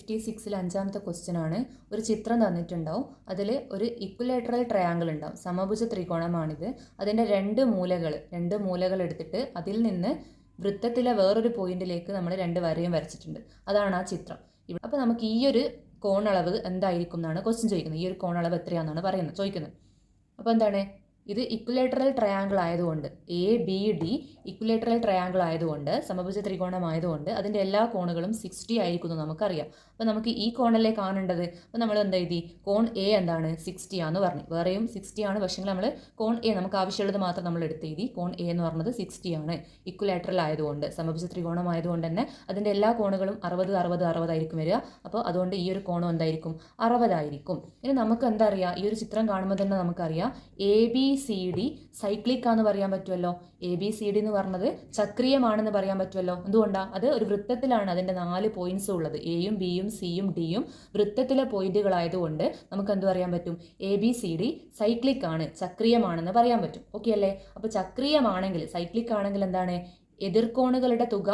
56 അഞ്ചാമത്തെ ക്വസ്റ്റ്യൻ ആണ്. ഒരു ചിത്രം തന്നിട്ടുണ്ടാവും. അതിൽ ഒരു ഇക്വിലേറ്ററൽ ട്രയാങ്കിൾ ഉണ്ടാവും. സമഭുജ ത്രികോണമാണിത്. അതിൻ്റെ രണ്ട് മൂലകൾ എടുത്തിട്ട് അതിൽ നിന്ന് വൃത്തത്തിലെ വേറൊരു പോയിന്റിലേക്ക് നമ്മൾ രണ്ട് വരയും വരച്ചിട്ടുണ്ട്. അതാണ് ആ ചിത്രം. അപ്പോൾ നമുക്ക് ഈ ഒരു കോണളവ് എന്തായിരിക്കും എന്നാണ് ക്വസ്റ്റ്യൻ ചോദിക്കുന്നത്. ഈ ഒരു കോണളവ് എത്രയാണെന്നാണ് ചോദിക്കുന്നത്. അപ്പോൾ എന്താണ്, ഇത് ഇക്വിലേറ്ററൽ ട്രയാങ്കിൾ ആയതുകൊണ്ട് ABD ഇക്വിലേറ്ററൽ ട്രയാങ്കിൾ ആയതുകൊണ്ട് സമഭുജ ത്രികോണമായതുകൊണ്ട് അതിൻ്റെ എല്ലാ കോണുകളും 60 ആയിരിക്കുന്നു നമുക്കറിയാം. അപ്പോൾ നമുക്ക് ഈ കോണല്ലേ കാണേണ്ടത്. അപ്പോൾ നമ്മൾ എന്താ എഴുതി, കോൺ A എന്താണ് 60 ആണെന്ന് പറഞ്ഞു. വേറെയും 60 ആണ്, പക്ഷേ നമ്മൾ കോൺ A നമുക്ക് ആവശ്യമുള്ളത് മാത്രം നമ്മൾ എടുത്തെഴുതി. കോൺ A എന്ന് പറഞ്ഞത് 60 ആണ്. ഇക്വിലേറ്ററൽ ആയതുകൊണ്ട് സമഭുജ ത്രികോണമായതുകൊണ്ട് തന്നെ അതിൻ്റെ എല്ലാ കോണുകളും 60 60 60 ആയിരിക്കും വരിക. അപ്പോൾ അതുകൊണ്ട് ഈ ഒരു കോണം എന്തായിരിക്കും, 60 ആയിരിക്കും. ഇനി നമുക്ക് എന്താ അറിയാം, ഈ ഒരു ചിത്രം കാണുമ്പോൾ തന്നെ നമുക്കറിയാം ABCD സൈക്ലിക് ആണെന്ന് പറയാൻ പറ്റുമല്ലോ. ABCD എന്ന് പറഞ്ഞത് ചക്രീയമാണെന്ന് പറയാൻ പറ്റുമല്ലോ. എന്തുകൊണ്ടാണ്, അത് ഒരു വൃത്തത്തിലാണ് അതിൻ്റെ 4 പോയിന്റ്സും ഉള്ളത്. Aയും Bയും Cയും Dയും വൃത്തത്തിലെ പോയിന്റുകളായതുകൊണ്ട് നമുക്ക് എന്ത് പറയാൻ പറ്റും, ABCD സൈക്ലിക് ആണ്, ചക്രീയമാണെന്ന് പറയാൻ പറ്റും. ഓക്കെ അല്ലേ. അപ്പോൾ ചക്രീയമാണെങ്കിൽ, സൈക്ലിക് ആണെങ്കിൽ എന്താണ്, എതിർകോണുകളുടെ തുക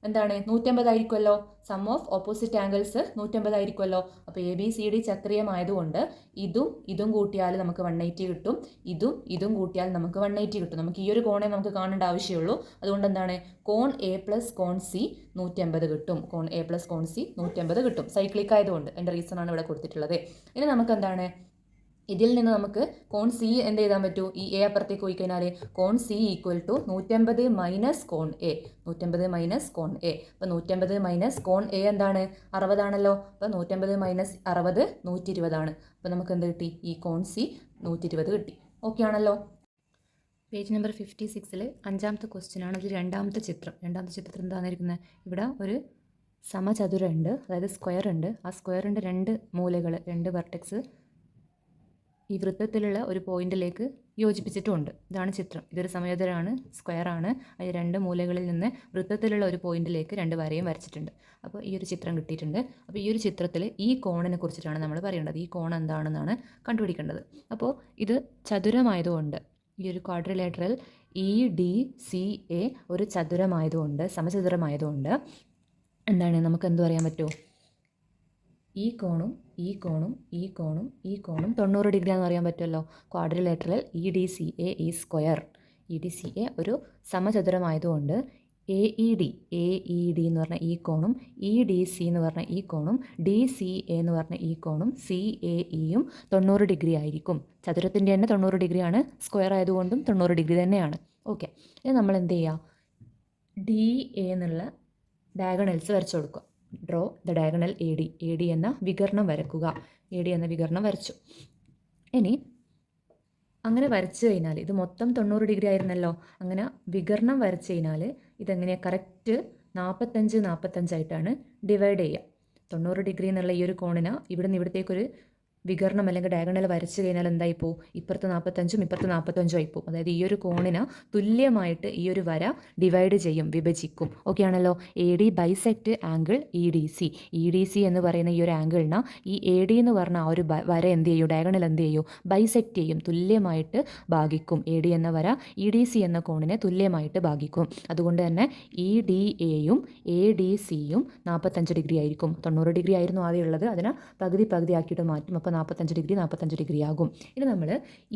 എന്താണ്, 150 ആയിരിക്കുമല്ലോ. സം ഓഫ് ഓപ്പോസിറ്റ് ആംഗിൾസ് 150 ആയിരിക്കുമല്ലോ. അപ്പോൾ ABCD ചക്രീയമായതുകൊണ്ട് ഇതും കൂട്ടിയാൽ നമുക്ക് 180 കിട്ടും. ഇതും കൂട്ടിയാൽ നമുക്ക് 180 കിട്ടും. നമുക്ക് ഈ ഒരു കോണെ നമുക്ക് കാണേണ്ട ആവശ്യമുള്ളൂ. അതുകൊണ്ട് എന്താണ്, കോൺ A പ്ലസ് കോൺ C 150 കിട്ടും. കോൺ A പ്ലസ് കോൺ C 150 കിട്ടും, സൈക്ലിക് ആയതുകൊണ്ട്. എൻ്റെ റീസൺ ആണ് ഇവിടെ കൊടുത്തിട്ടുള്ളത്. ഇനി നമുക്ക് എന്താണ്, ഇതിൽ നിന്ന് നമുക്ക് കോൺ C എന്ത് എഴുതാൻ പറ്റൂ, ഈ A അപ്പുറത്തേക്ക് പോയി കഴിഞ്ഞാൽ കോൺ C ഈക്വൽ ടു 150 മൈനസ് കോൺ A. 150 മൈനസ് കോൺ A. അപ്പോൾ 150 മൈനസ് കോൺ A എന്താണ്, 60 ആണല്ലോ. അപ്പോൾ 150 മൈനസ് 60 120 ആണ്. അപ്പോൾ നമുക്ക് എന്ത് കിട്ടി, ഈ കോൺ C 120 കിട്ടി. ഓക്കെ ആണല്ലോ. പേജ് നമ്പർ 56 അഞ്ചാമത്തെ ക്വസ്റ്റ്യൻ ആണ്. അതിൽ രണ്ടാമത്തെ ചിത്രത്തിൽ എന്താണെന്നിരിക്കുന്നത്, ഇവിടെ ഒരു സമചതുരം ഉണ്ട്, അതായത് സ്ക്വയർ ഉണ്ട്. ആ സ്ക്വയറിൻ്റെ രണ്ട് മൂലകൾ, രണ്ട് വെർട്ടെക്സ് ഈ വൃത്തത്തിലുള്ള ഒരു പോയിന്റിലേക്ക് യോജിപ്പിച്ചിട്ടുമുണ്ട്. ഇതാണ് ചിത്രം. ഇതൊരു സമചതുരമാണ്, സ്ക്വയർ ആണ്. അതിൽ രണ്ട് മൂലകളിൽ നിന്ന് വൃത്തത്തിലുള്ള ഒരു പോയിന്റിലേക്ക് രണ്ട് വരയും വരച്ചിട്ടുണ്ട്. അപ്പോൾ ഈ ഒരു ചിത്രം കിട്ടിയിട്ടുണ്ട്. അപ്പോൾ ഈ ഒരു ചിത്രത്തിൽ ഈ കോണിനെ കുറിച്ചിട്ടാണ് നമ്മൾ പറയേണ്ടത്. ഈ കോൺ എന്താണെന്നാണ് കണ്ടുപിടിക്കേണ്ടത്. അപ്പോൾ ഇത് ചതുരമായതുകൊണ്ട്, ഈ ഒരു ക്വാഡ്രിലേറ്ററൽ EDCA ഒരു ചതുരമായതുകൊണ്ട്, സമചതുരമായതുകൊണ്ട് എന്താണ്, നമുക്ക് എന്ത് പറയാൻ പറ്റുമോ, ഈ കോണും 90 ഡിഗ്രി ആണെന്ന് പറയാൻ പറ്റുമല്ലോ. ക്വാഡ്രിലേറ്ററൽ EDCA ഈ സ്ക്വയർ. EDCA ഒരു സമചതുരമായതുകൊണ്ട് AED എന്ന് പറഞ്ഞ ഈ കോണും EDC എന്ന് പറഞ്ഞ ഈ കോണും DCA എന്ന് പറഞ്ഞ ഈ കോണും CAEയും 90 ഡിഗ്രി ആയിരിക്കും. ചതുരത്തിൻ്റെ തന്നെ 90 ഡിഗ്രിയാണ്, സ്ക്വയർ ആയതുകൊണ്ടും 90 ഡിഗ്രി തന്നെയാണ്. ഓക്കെ. ഇനി നമ്മൾ എന്ത് ചെയ്യുക, DA എന്നുള്ള ഡയഗണൽസ് വരച്ചു കൊടുക്കുക. ഡ്രോ ദ ഡയഗണൽ AD എന്ന വികരണം വരക്കുക. AD എന്ന വികരണം വരച്ചു. ഇനി അങ്ങനെ വരച്ചു കഴിഞ്ഞാൽ, ഇത് മൊത്തം 90 ഡിഗ്രി ആയിരുന്നല്ലോ. അങ്ങനെ വികരണം വരച്ചു കഴിഞ്ഞാൽ ഇതെങ്ങനെയാണ്, കറക്റ്റ് 45 ആയിട്ടാണ് ഡിവൈഡ് ചെയ്യുക. 90 ഡിഗ്രി എന്നുള്ള ഈ ഒരു കോണിന് ഇവിടുന്ന് ഇവിടത്തേക്കൊരു വികരണം അല്ലെങ്കിൽ ഡയഗണൽ വരച്ചു കഴിഞ്ഞാൽ എന്തായിപ്പോൾ, ഇപ്പുറത്ത് 45 ഇപ്പുറത്ത് 45 ആയിപ്പോൾ. അതായത് ഈ ഒരു കോണിന് തുല്യമായിട്ട് ഈ ഒരു വര ഡിവൈഡ് ചെയ്യും, വിഭജിക്കും. ഓക്കെ ആണല്ലോ. AD ബൈസെക്റ്റ് ആംഗിൾ EDC എന്ന് പറയുന്ന ഈ ഒരു ആംഗിളിന് ഈ AD എന്ന് പറഞ്ഞ ആ ഒരു വര എന്ത് ചെയ്യും, ഡയഗണൽ എന്ത് ചെയ്യും, ബൈസെക്റ്റ് ചെയ്യും, തുല്യമായിട്ട് ഭാഗിക്കും. AD എന്ന വര EDC എന്ന കോണിനെ തുല്യമായിട്ട് ഭാഗിക്കും. അതുകൊണ്ട് തന്നെ EDAയും ADCയും 45 ഡിഗ്രി ആയിരിക്കും. 90 ഡിഗ്രി ആയിരുന്നു ആദ്യം ഉള്ളത്, അതിനെ പകുതി ആക്കിയിട്ട് മാറ്റും. അപ്പോൾ 45 ഡിഗ്രി ആകും. ഇനി നമ്മൾ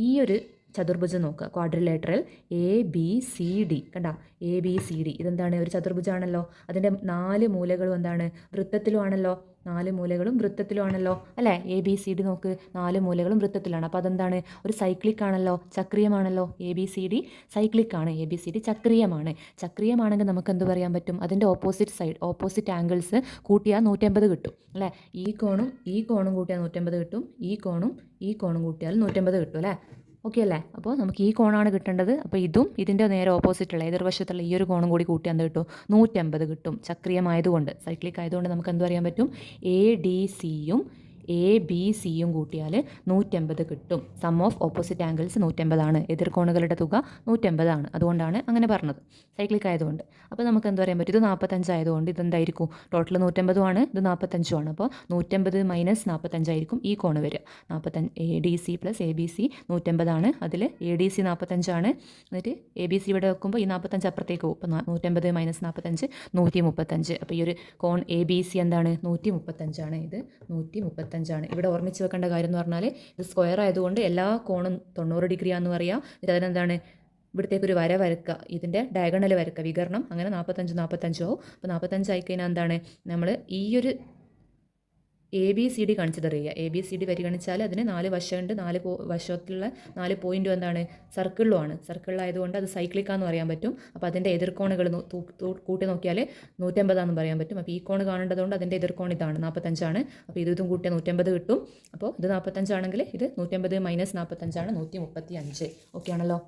ഈ ഒരു ചതുർഭുജം നോക്കുക, ക്വാഡ്രിലേറ്ററൽ ABCD. കണ്ട, ABCD ഇതെന്താണ്, ഒരു ചതുർഭുജമാണല്ലോ. അതിൻ്റെ 4 മൂലകളും എന്താണ്, വൃത്തത്തിലുമാണല്ലോ. 4 മൂലകളും വൃത്തത്തിലുമാണല്ലോ അല്ലേ. ABCD നോക്ക്, 4 മൂലകളും വൃത്തത്തിലാണ്. അപ്പോൾ അതെന്താണ്, ഒരു സൈക്ലിക് ആണല്ലോ, ചക്രീയമാണല്ലോ. ABCD സൈക്ലിക് ആണ്, ABCD ചക്രീയമാണ്. ചക്രീയമാണെങ്കിൽ നമുക്ക് എന്ത് പറയാൻ പറ്റും, അതിൻ്റെ ഓപ്പോസിറ്റ് ആംഗിൾസ് കൂട്ടിയാൽ 180 കിട്ടും അല്ലേ. ഈ കോണും കൂട്ടിയാൽ 180 കിട്ടും. ഈ കോണും കൂട്ടിയാൽ 180 കിട്ടും അല്ലേ. ഓക്കെ അല്ലേ. അപ്പോൾ നമുക്ക് ഈ കോണാണ് കിട്ടേണ്ടത്. അപ്പോൾ ഇതിൻ്റെ നേരെ ഓപ്പോസിറ്റുള്ള എതിർവശത്തുള്ള ഈ ഒരു കോണും കൂടി കൂട്ടി എന്ത് കിട്ടും, 180 കിട്ടും. ചക്രീയമായതുകൊണ്ട്, സൈക്ലിക് ആയതുകൊണ്ട് നമുക്ക് എന്ത് പറയാൻ പറ്റും, ADCയും എ ബി സിയും കൂട്ടിയാൽ 180 കിട്ടും. സം ഓഫ് ഓപ്പോസിറ്റ് ആംഗിൾസ് 180 എതിർകോണുകളുടെ തുക 180 അതുകൊണ്ടാണ് അങ്ങനെ പറഞ്ഞത്, സൈക്ലിക് ആയതുകൊണ്ട്. അപ്പോൾ നമുക്ക് എന്ത് പറയാൻ പറ്റും, ഇത് 45 ആയതുകൊണ്ട് ഇതെന്തായിരിക്കും, ടോട്ടൽ 180 ഇത് 45 അപ്പോൾ 180 മൈനസ് 45 ആയിരിക്കും ഈ കോണ് വരിക. 45 A D C plus A B C 180 അതിൽ എ ഡി സി 45 എന്നിട്ട് എ ബി സി ഇവിടെ വെക്കുമ്പോൾ ഈ 45 അപ്പുറത്തേക്ക് പോകും. അപ്പോൾ 180 മൈനസ് 45 135. അപ്പോൾ ഈ ഒരു കോൺ എ ബി സി എന്താണ്, 135 ഇത് 135. ഇവിടെ ഓർമ്മിച്ച് വെക്കേണ്ട കാര്യം എന്ന് പറഞ്ഞാൽ ഇത് സ്ക്വയർ ആയതുകൊണ്ട് എല്ലാ കോണും 90 ഡിഗ്രി ആണെന്ന് പറയാം. ഇത് അതിനെന്താണ്, ഇവിടത്തേക്ക് ഒരു വര വരക്കുക, ഇതിൻ്റെ ഡയഗണൽ വരക്കുക, വികരണം. അങ്ങനെ 45 ആവും. അപ്പോൾ 45 ആയിക്കഴിഞ്ഞാൽ എന്താണ്, നമ്മൾ ഈ ഒരു A B C D consider ചെയ്യുക. എ ബി സി ഡി പരിഗണിച്ചാൽ അതിന് 4 വശമുണ്ട്. 4 വശത്തിലുള്ള 4 പോയിൻറ്റും എന്താണ്, സർക്കിളിലുമാണ്. സർക്കിളിലായതുകൊണ്ട് അത് സൈക്ലിക്കാന്ന് പറയാൻ പറ്റും. അപ്പോൾ അതിൻ്റെ എതിർക്കോണുകൾ കൂട്ടി നോക്കിയാൽ 180 പറയാൻ പറ്റും. അപ്പോൾ ഈ കോണ് കാണേണ്ടതുകൊണ്ട് അതിൻ്റെ എതിർക്കോൺ ഇതാണ് 45. അപ്പോൾ ഇതും കൂട്ടിയാൽ 180 കിട്ടും. അപ്പോൾ ഇത് 45 ആണെങ്കിൽ ഇത് 180 മൈനസ് 45 135. ഓക്കെ ആണല്ലോ.